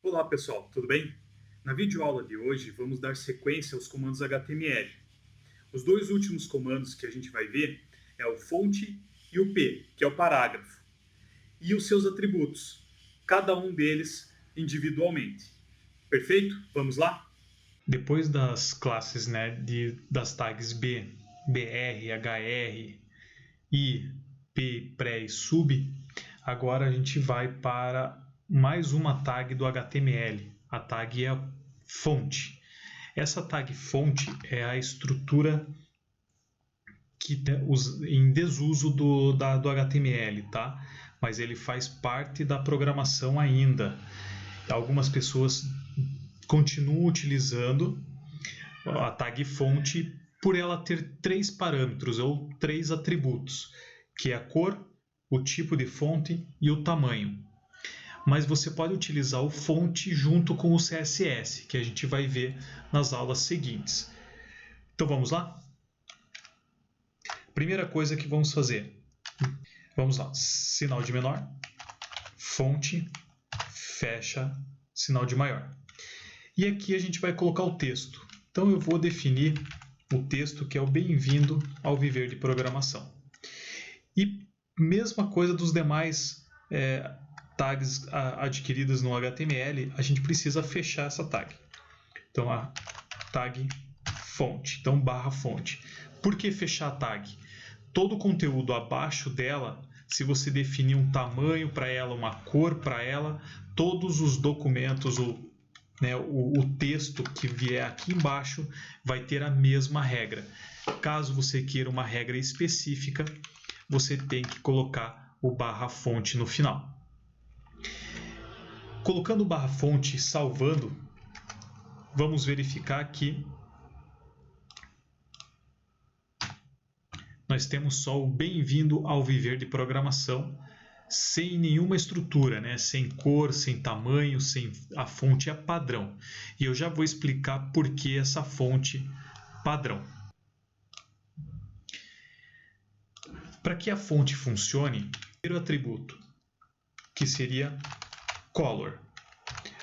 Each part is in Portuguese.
Olá pessoal, tudo bem? Na videoaula de hoje vamos dar sequência aos comandos HTML. Os dois últimos comandos que a gente vai ver é o fonte e o P, que é o parágrafo, e os seus atributos, cada um deles individualmente. Perfeito? Vamos lá? Depois das classes, das tags B, BR, HR, I, P, pré e sub, agora a gente vai para mais uma tag do HTML. A tag é a fonte. Essa tag fonte é a estrutura que em desuso do HTML, tá? Mas ele faz parte da programação ainda. Algumas pessoas continuam utilizando a tag fonte por ela ter três parâmetros ou três atributos, que é a cor, o tipo de fonte e o tamanho. Mas você pode utilizar o fonte junto com o CSS, que a gente vai ver nas aulas seguintes. Então vamos lá? Primeira coisa que vamos fazer. Vamos lá, sinal de menor, fonte, fecha, sinal de maior. E aqui a gente vai colocar o texto. Então eu vou definir o texto que é o bem-vindo ao viver de programação. E mesma coisa dos demais tags adquiridas no HTML, a gente precisa fechar essa tag. Então a tag fonte, então barra fonte. Por que fechar a tag? Todo o conteúdo abaixo dela, se você definir um tamanho para ela, uma cor para ela, todos os documentos, o texto que vier aqui embaixo vai ter a mesma regra. Caso você queira uma regra específica, você tem que colocar o barra fonte no final. Colocando o barra fonte e salvando, vamos verificar que nós temos só o bem-vindo ao viver de programação, sem nenhuma estrutura, sem cor, sem tamanho, sem a fonte é padrão. E eu já vou explicar por que essa fonte padrão. Para que a fonte funcione, primeiro atributo, que seria color.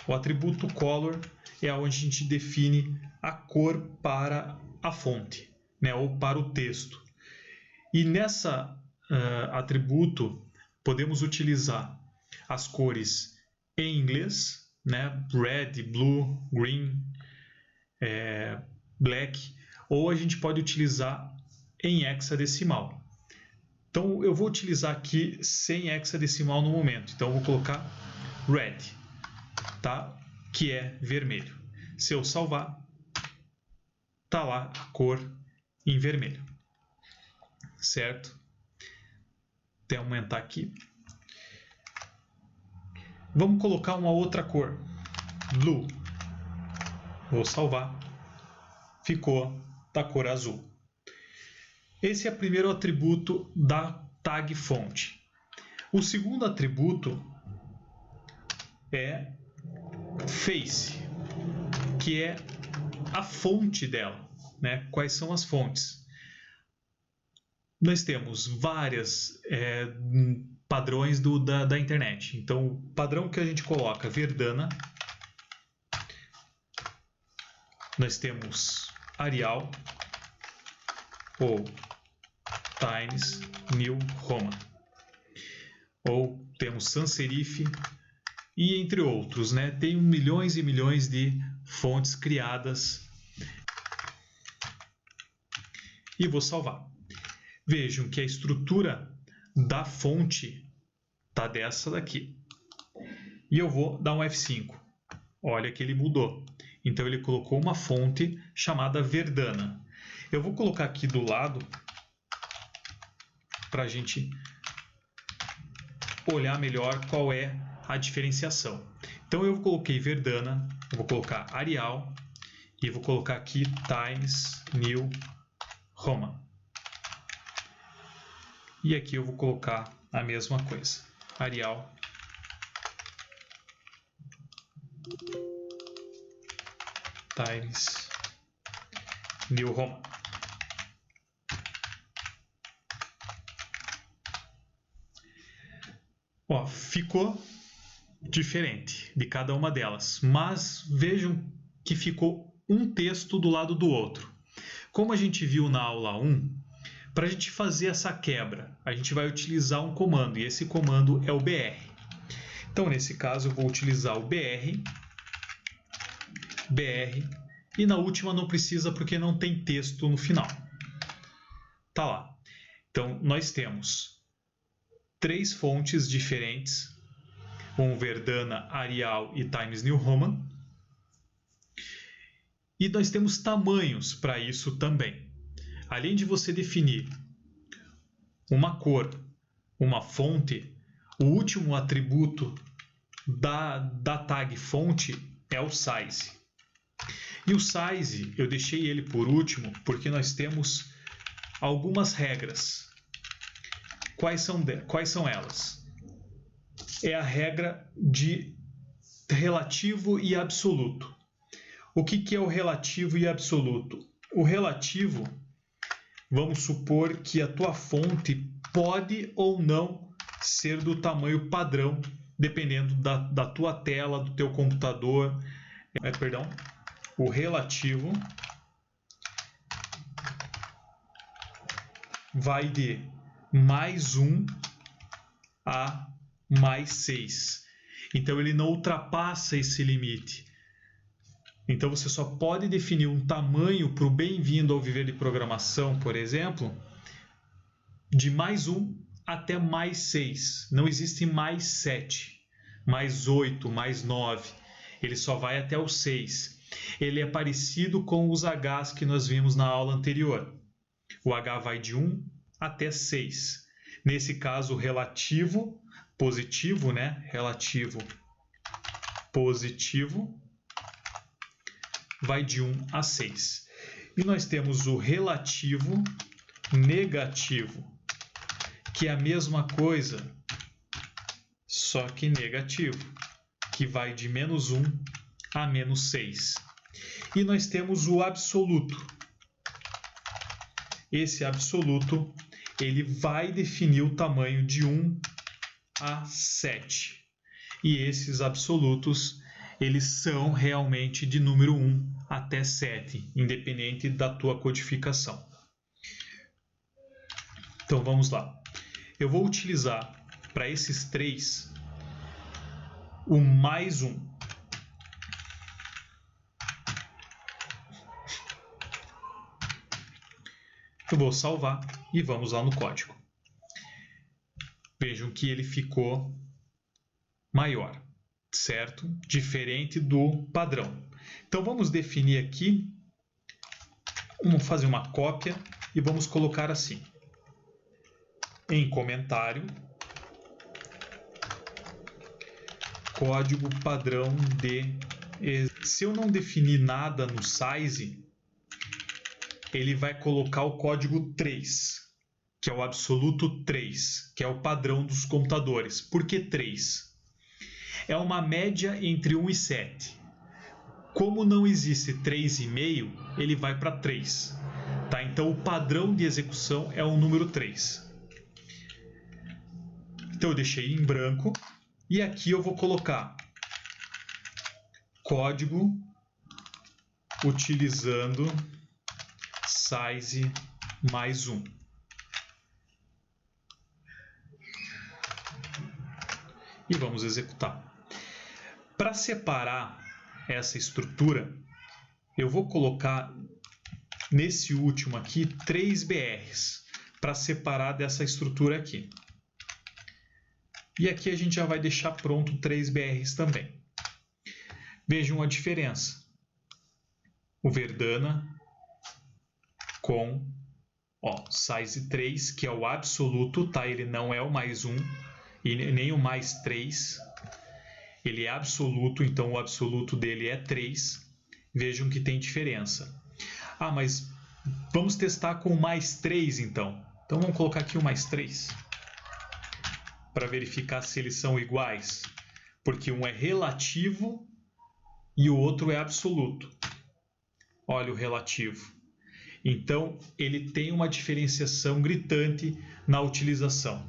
O atributo color é onde a gente define a cor para a fonte, ou para o texto. E nessa atributo, podemos utilizar as cores em inglês, red, blue, green, black, ou a gente pode utilizar em hexadecimal. Então eu vou utilizar aqui sem hexadecimal no momento. Então eu vou colocar red, tá? Que é vermelho. Se eu salvar, tá lá a cor em vermelho, certo? Até aumentar aqui. Vamos colocar uma outra cor, blue. Vou salvar. Ficou da cor azul. Esse é o primeiro atributo da tag fonte. O segundo atributo é face, que é a fonte dela. Quais são as fontes? Nós temos várias padrões da internet. Então, o padrão que a gente coloca, Verdana. Nós temos Arial ou Times New Roman. Ou temos sans serif e entre outros. Tem milhões e milhões de fontes criadas. E vou salvar. Vejam que a estrutura da fonte está dessa daqui. E eu vou dar um F5. Olha que ele mudou. Então ele colocou uma fonte chamada Verdana. Eu vou colocar aqui do lado para a gente olhar melhor qual é a diferenciação. Então eu coloquei Verdana, eu vou colocar Arial e vou colocar aqui Times New Roman. E aqui eu vou colocar a mesma coisa, Arial Times New Roman. Ficou diferente de cada uma delas, mas vejam que ficou um texto do lado do outro. Como a gente viu na aula 1, para a gente fazer essa quebra, a gente vai utilizar um comando, e esse comando é o BR. Então, nesse caso, eu vou utilizar o BR, e na última não precisa porque não tem texto no final. Tá lá. Então, nós temos 3 fontes diferentes, com Verdana, Arial e Times New Roman. E nós temos tamanhos para isso também. Além de você definir uma cor, uma fonte, o último atributo da tag fonte é o size. E o size eu deixei ele por último porque nós temos algumas regras. Quais são elas? É a regra de relativo e absoluto. O que é o relativo e absoluto? O relativo, vamos supor que a tua fonte pode ou não ser do tamanho padrão, dependendo da tua tela, do teu computador. O relativo vai de +1 a +6. Então, ele não ultrapassa esse limite. Então, você só pode definir um tamanho para o Bem-vindo ao Viver de Programação, por exemplo, de +1 até +6. Não existe +7, +8, +9. Ele só vai até o 6. Ele é parecido com os Hs que nós vimos na aula anterior. O H vai de 1 até 6. Nesse caso, relativo, positivo, né? Relativo, positivo, vai de 1 a 6. E nós temos o relativo negativo, que é a mesma coisa, só que negativo, que vai de -1 a -6. E nós temos o absoluto. Esse absoluto, ele vai definir o tamanho de 1 a 7. E esses absolutos, eles são realmente de número 1 até 7, independente da tua codificação. Então vamos lá. Eu vou utilizar para esses 3 o +1. Eu vou salvar e vamos lá no código. Vejam que ele ficou maior, certo? Diferente do padrão. Então vamos definir aqui, vamos fazer uma cópia e vamos colocar assim. Em comentário, código padrão de... Se eu não definir nada no size, ele vai colocar o código 3, que é o absoluto 3, que é o padrão dos computadores. Por que 3? É uma média entre 1 e 7. Como não existe 3,5, ele vai para 3. Tá? Então, o padrão de execução é o número 3. Então, eu deixei em branco. E aqui eu vou colocar código utilizando size +1. E vamos executar. Para separar essa estrutura, eu vou colocar nesse último aqui 3 BRs para separar dessa estrutura aqui. E aqui a gente já vai deixar pronto 3 BRs também. Vejam a diferença. O Verdana com size 3, que é o absoluto, tá? Ele não é o +1 e nem o +3. Ele é absoluto, então o absoluto dele é 3. Vejam que tem diferença. Ah, mas vamos testar com o +3 então. Então vamos colocar aqui o +3 para verificar se eles são iguais, porque um é relativo e o outro é absoluto. Olha o relativo. Então, ele tem uma diferenciação gritante na utilização.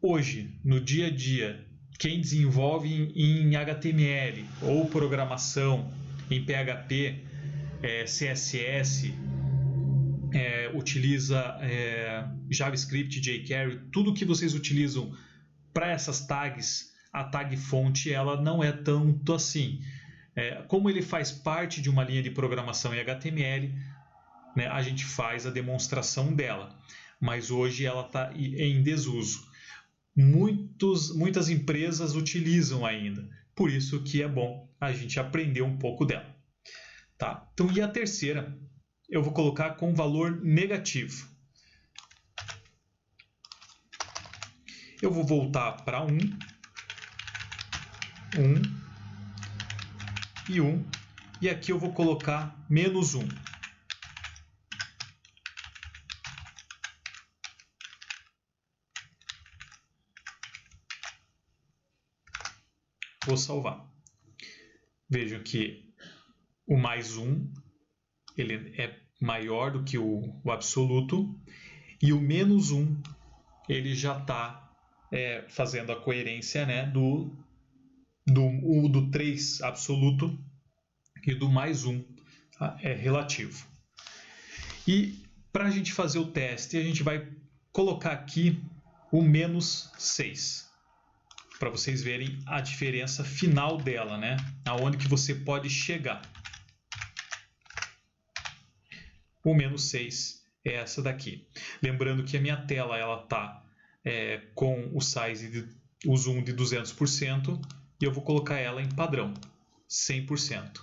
Hoje, no dia a dia, quem desenvolve em HTML ou programação em PHP, CSS, utiliza JavaScript, jQuery, tudo que vocês utilizam para essas tags, a tag fonte ela não é tanto assim. Como ele faz parte de uma linha de programação em HTML, né, a gente faz a demonstração dela, mas hoje ela está em desuso. Muitas empresas utilizam ainda, por isso que é bom a gente aprender um pouco dela. Tá? Então, e a terceira, eu vou colocar com valor negativo. Eu vou voltar para 1 e 1, e aqui eu vou colocar menos 1. Vou salvar. Vejam que o mais 1 ele é maior do que o absoluto, e o menos 1 ele já está fazendo a coerência, né, do 3 absoluto e do mais 1 relativo. E para a gente fazer o teste, a gente vai colocar aqui o menos 6, para vocês verem a diferença final dela, né? Aonde que você pode chegar. O menos 6 é essa daqui. Lembrando que a minha tela ela está com o size, o zoom de 200%, e eu vou colocar ela em padrão, 100%.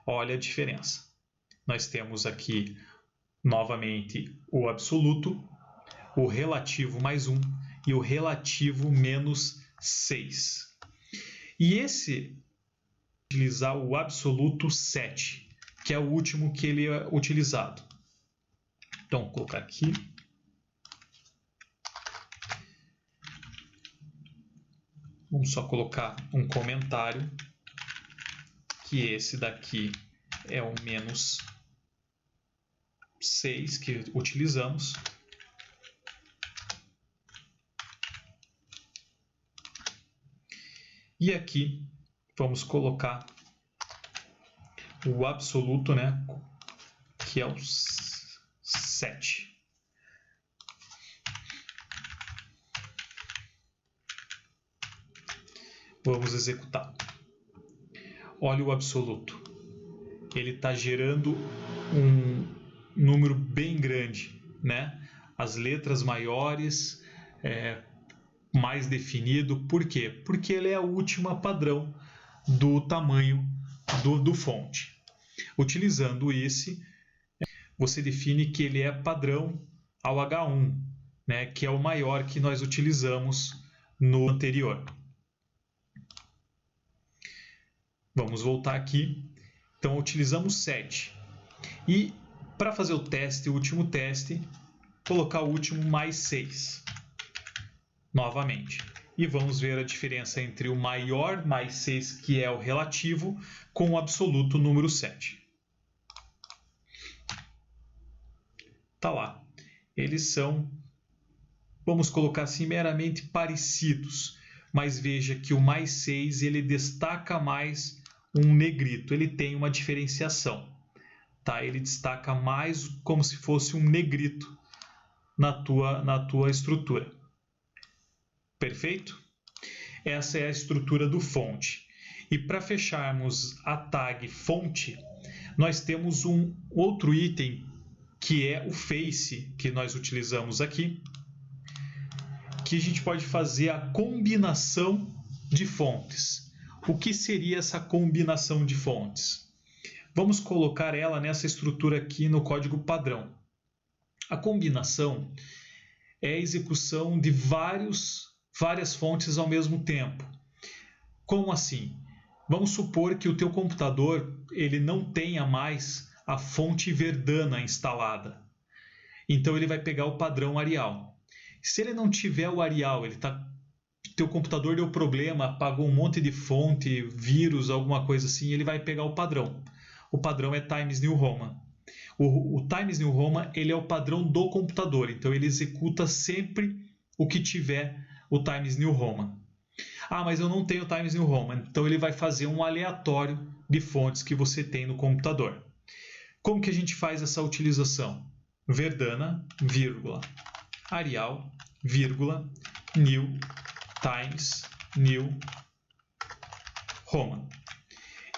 Olha a diferença. Nós temos aqui, novamente, o absoluto, o relativo mais 1 e o relativo menos 6. E esse, utilizar o absoluto 7, que é o último que ele é utilizado. Então, vou colocar aqui. Vamos só colocar um comentário, que esse daqui é o menos 6 que utilizamos. E aqui vamos colocar o absoluto, né, que é o 7. Vamos executar. Olha o absoluto. Ele está gerando um número bem grande, né? As letras maiores, mais definido. Por quê? Porque ele é a última padrão do tamanho do fonte. Utilizando esse, você define que ele é padrão ao H1, né? Que é o maior que nós utilizamos no anterior. Vamos voltar aqui. Então, utilizamos 7. E para fazer o teste, o último teste, colocar o último mais 6. Novamente. E vamos ver a diferença entre o maior mais 6, que é o relativo, com o absoluto número 7. Tá lá. Eles são, vamos colocar assim, meramente parecidos. Mas veja que o mais 6 ele destaca mais um negrito, ele tem uma diferenciação, tá? Ele destaca mais como se fosse um negrito na tua estrutura. Perfeito? Essa é a estrutura do fonte. E para fecharmos a tag fonte, nós temos um outro item que é o face, que nós utilizamos aqui, que a gente pode fazer a combinação de fontes. O que seria essa combinação de fontes? Vamos colocar ela nessa estrutura aqui no código padrão. A combinação é a execução de várias fontes ao mesmo tempo. Como assim? Vamos supor que o teu computador ele não tenha mais a fonte Verdana instalada. Então ele vai pegar o padrão Arial. Se ele não tiver o Arial, teu computador deu problema, apagou um monte de fonte, vírus, alguma coisa assim, ele vai pegar o padrão. O padrão é Times New Roman. O Times New Roman ele é o padrão do computador, então ele executa sempre o que tiver o Times New Roman. Ah, mas eu não tenho Times New Roman. Então ele vai fazer um aleatório de fontes que você tem no computador. Como que a gente faz essa utilização? Verdana, vírgula, Arial, vírgula, New Times New Roman.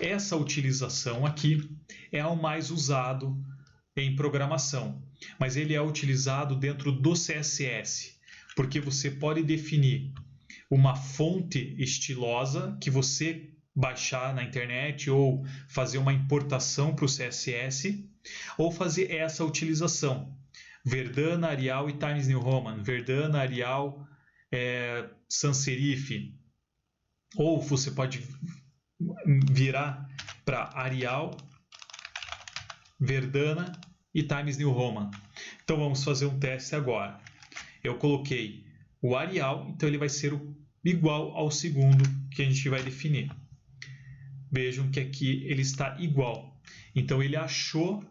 Essa utilização aqui é o mais usado em programação, mas ele é utilizado dentro do CSS, porque você pode definir uma fonte estilosa que você baixar na internet ou fazer uma importação para o CSS, ou fazer essa utilização. Verdana, Arial e Times New Roman. Verdana, Arial, sans serif. Ou você pode virar para Arial, Verdana e Times New Roman. Então vamos fazer um teste agora. Eu coloquei o Arial, então ele vai ser igual ao segundo que a gente vai definir. Vejam que aqui ele está igual. Então ele achou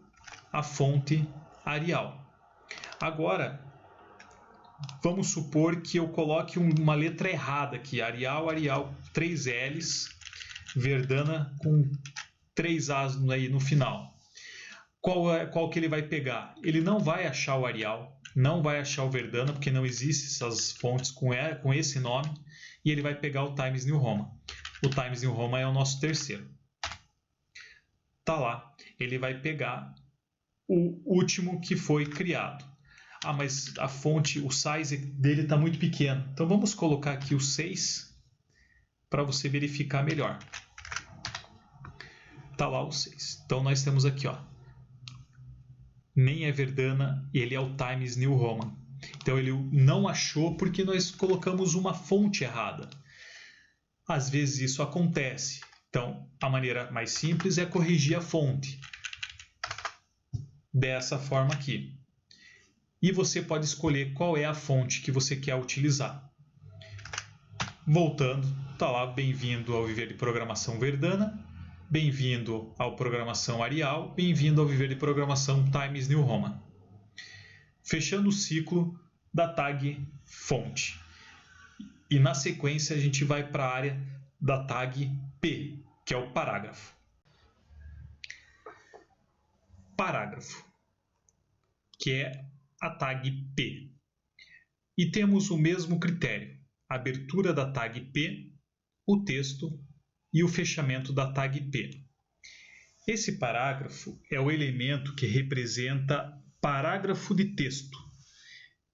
a fonte Arial. Agora, vamos supor que eu coloque uma letra errada aqui. Arial, Arial, 3 L's, Verdana com 3 A's aí no final. Qual que ele vai pegar? Ele não vai achar o Arial, não vai achar o Verdana, porque não existem essas fontes com esse nome, e ele vai pegar o Times New Roman. O Times New Roman é o nosso terceiro. Tá lá, ele vai pegar o último que foi criado. Ah, mas a fonte, o size dele está muito pequeno. Então vamos colocar aqui o 6 para você verificar melhor. Tá lá o 6. Então nós temos aqui, ó. Nem é Verdana, ele é o Times New Roman. Então ele não achou porque nós colocamos uma fonte errada. Às vezes isso acontece. Então, a maneira mais simples é corrigir a fonte. Dessa forma aqui. E você pode escolher qual é a fonte que você quer utilizar. Voltando, tá lá, bem-vindo ao Viver de Programação Verdana, bem-vindo ao Programação Arial, bem-vindo ao Viver de Programação Times New Roman. Fechando o ciclo da tag fonte. E na sequência a gente vai para a área da tag P, que é o parágrafo. Parágrafo, que é a tag P. E temos o mesmo critério, a abertura da tag P, o texto e o fechamento da tag P. Esse parágrafo é o elemento que representa parágrafo de texto.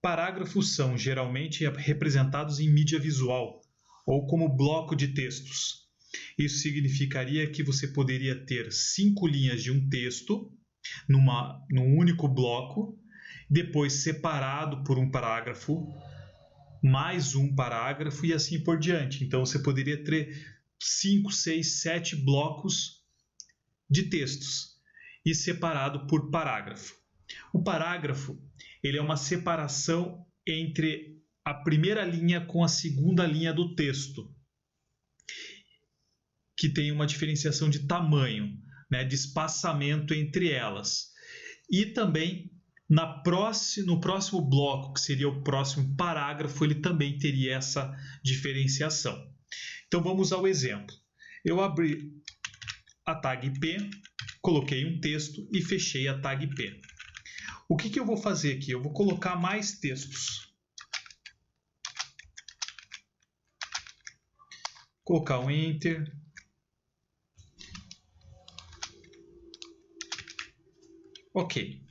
Parágrafos são geralmente representados em mídia visual ou como bloco de textos. Isso significaria que você poderia ter 5 linhas de um texto num único bloco, depois separado por um parágrafo, mais um parágrafo e assim por diante. Então você poderia ter 5, 6, 7 blocos de textos e separado por parágrafo. O parágrafo ele é uma separação entre a primeira linha com a segunda linha do texto, que tem uma diferenciação de tamanho, né, de espaçamento entre elas. E também no próximo bloco, que seria o próximo parágrafo, ele também teria essa diferenciação. Então vamos ao exemplo. Eu abri a tag P, coloquei um texto e fechei a tag P. O que eu vou fazer aqui? Eu vou colocar mais textos. Colocar um Enter. Ok.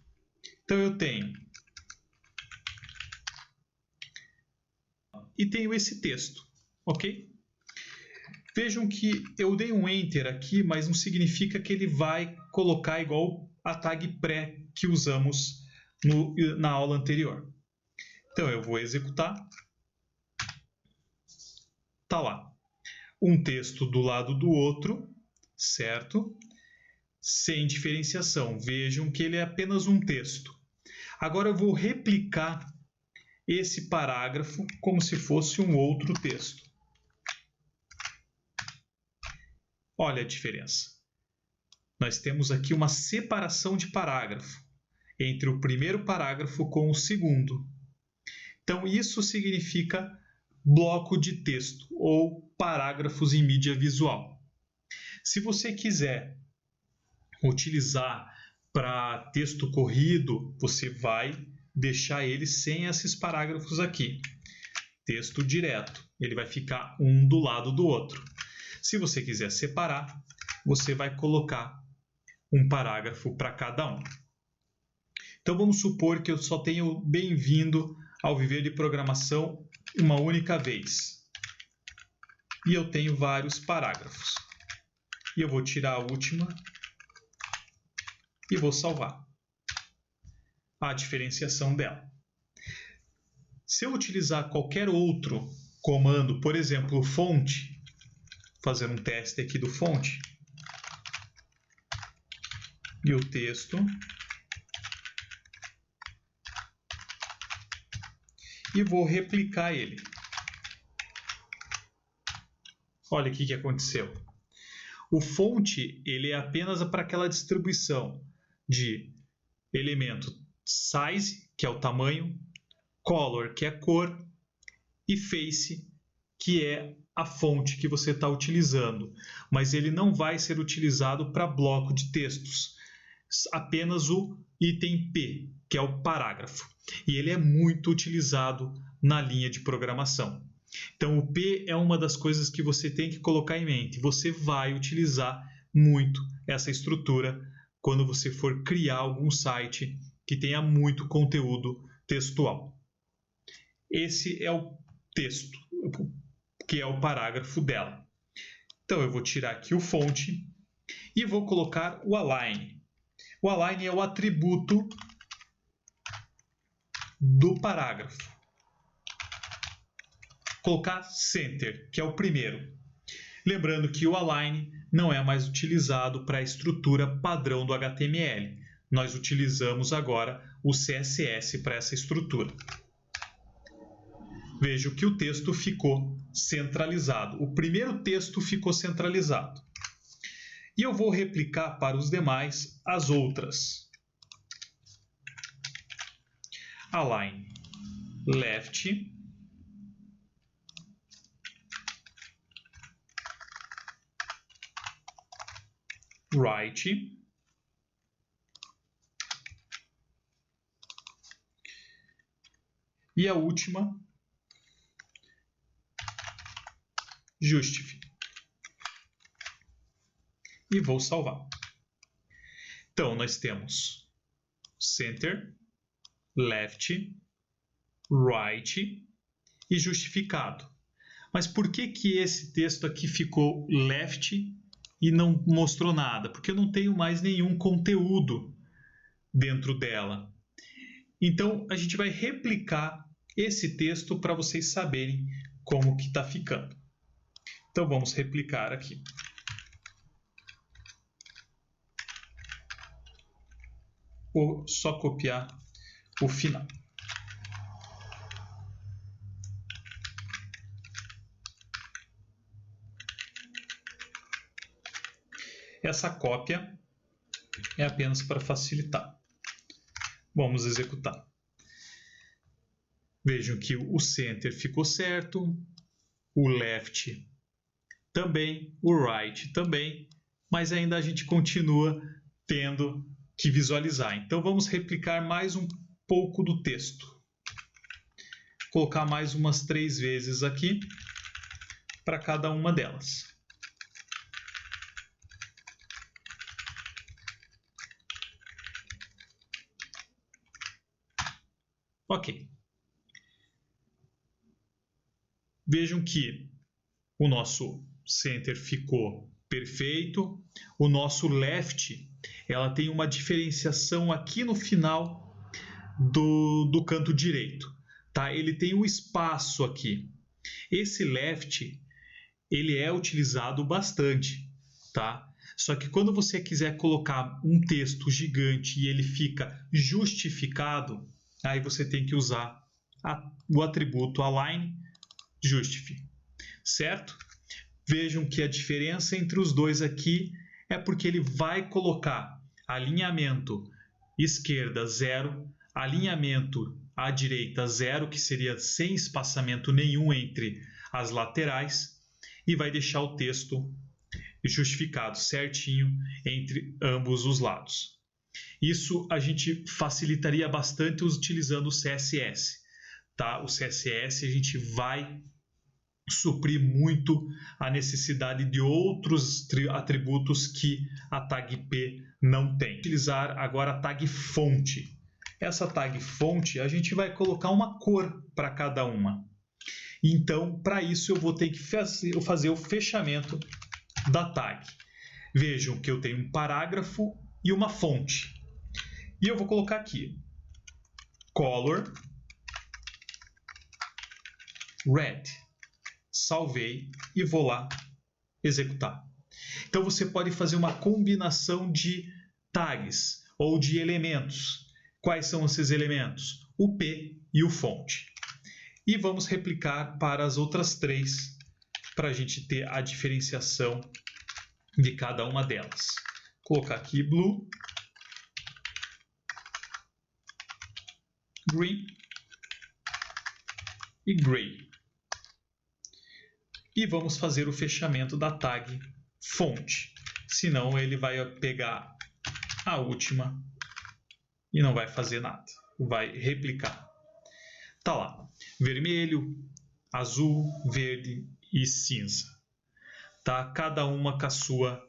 Então eu tenho. E tenho esse texto. Ok? Vejam que eu dei um Enter aqui, mas não significa que ele vai colocar igual a tag pré que usamos na aula anterior. Então eu vou executar. Tá lá. Um texto do lado do outro, certo? Sem diferenciação. Vejam que ele é apenas um texto. Agora eu vou replicar esse parágrafo como se fosse um outro texto. Olha a diferença. Nós temos aqui uma separação de parágrafo entre o primeiro parágrafo com o segundo. Então, isso significa bloco de texto ou parágrafos em mídia visual. Se você quiser utilizar para texto corrido, você vai deixar ele sem esses parágrafos aqui. Texto direto, ele vai ficar um do lado do outro. Se você quiser separar, você vai colocar um parágrafo para cada um. Então vamos supor que eu só tenho bem-vindo ao Viver de Programação uma única vez. E eu tenho vários parágrafos. E eu vou tirar a última e vou salvar a diferenciação dela. Se eu utilizar qualquer outro comando, por exemplo, fonte, fazer um teste aqui do fonte, e o texto, e vou replicar ele. Olha o que aconteceu. O fonte ele é apenas para aquela distribuição de elemento size, que é o tamanho, color, que é a cor, e face, que é a fonte que você está utilizando. Mas ele não vai ser utilizado para bloco de textos. Apenas o item P, que é o parágrafo. E ele é muito utilizado na linha de programação. Então, o P é uma das coisas que você tem que colocar em mente. Você vai utilizar muito essa estrutura quando você for criar algum site que tenha muito conteúdo textual. Esse é o texto, que é o parágrafo dela. Então, eu vou tirar aqui o fonte e vou colocar o align. O align é o atributo do parágrafo. Colocar center, que é o primeiro. Lembrando que o align não é mais utilizado para a estrutura padrão do HTML. Nós utilizamos agora o CSS para essa estrutura. Vejo que o texto ficou centralizado. O primeiro texto ficou centralizado. E eu vou replicar para os demais as outras. Align left, right, e a última, justify. E vou salvar. Então, nós temos center, left, right e justificado. Mas por que esse texto aqui ficou left e não mostrou nada? Porque eu não tenho mais nenhum conteúdo dentro dela. Então, a gente vai replicar esse texto para vocês saberem como que está ficando. Então, vamos replicar aqui. Vou só copiar o final. Essa cópia é apenas para facilitar. Vamos executar. Vejam que o center ficou certo, o left também, o right também, mas ainda a gente continua tendo que visualizar. Então, vamos replicar mais um pouco do texto. Colocar mais umas 3 vezes aqui para cada uma delas. Ok. Vejam que o nosso center ficou perfeito. O nosso left, ela tem uma diferenciação aqui no final do canto direito. Tá? Ele tem um espaço aqui. Esse left, ele é utilizado bastante. Tá? Só que quando você quiser colocar um texto gigante e ele fica justificado, aí você tem que usar o atributo align justify, certo? Vejam que a diferença entre os dois aqui é porque ele vai colocar alinhamento esquerda 0, alinhamento à direita 0, que seria sem espaçamento nenhum entre as laterais, e vai deixar o texto justificado certinho entre ambos os lados. Isso a gente facilitaria bastante utilizando o CSS. Tá? O CSS a gente vai suprir muito a necessidade de outros atributos que a tag P não tem. Vou utilizar agora a tag fonte. Essa tag fonte a gente vai colocar uma cor para cada uma. Então, para isso eu vou ter que fazer o fechamento da tag. Vejam que eu tenho um parágrafo e uma fonte. E eu vou colocar aqui color red. Salvei e vou lá executar. Então você pode fazer uma combinação de tags ou de elementos. Quais são esses elementos? O P e o fonte. E vamos replicar para as outras três para a gente ter a diferenciação de cada uma delas. Vou colocar aqui blue, green e gray. E vamos fazer o fechamento da tag fonte. Senão ele vai pegar a última e não vai fazer nada. Vai replicar. Tá lá. Vermelho, azul, verde e cinza. Tá? Cada uma com a sua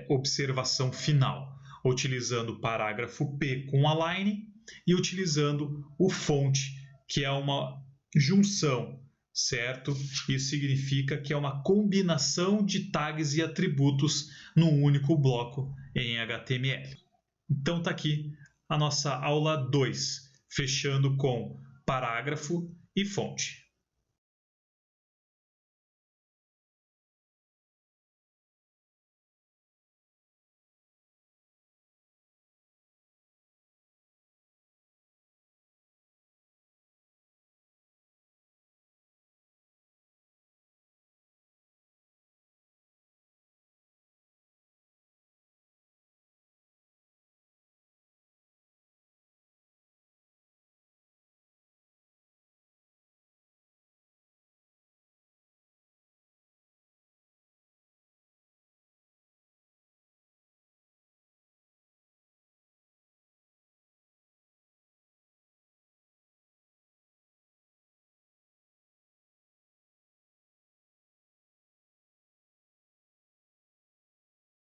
observação final. Utilizando o parágrafo P com align e utilizando o fonte, que é uma junção. Certo? Isso significa que é uma combinação de tags e atributos num único bloco em HTML. Então está aqui a nossa aula 2, fechando com parágrafo e fonte.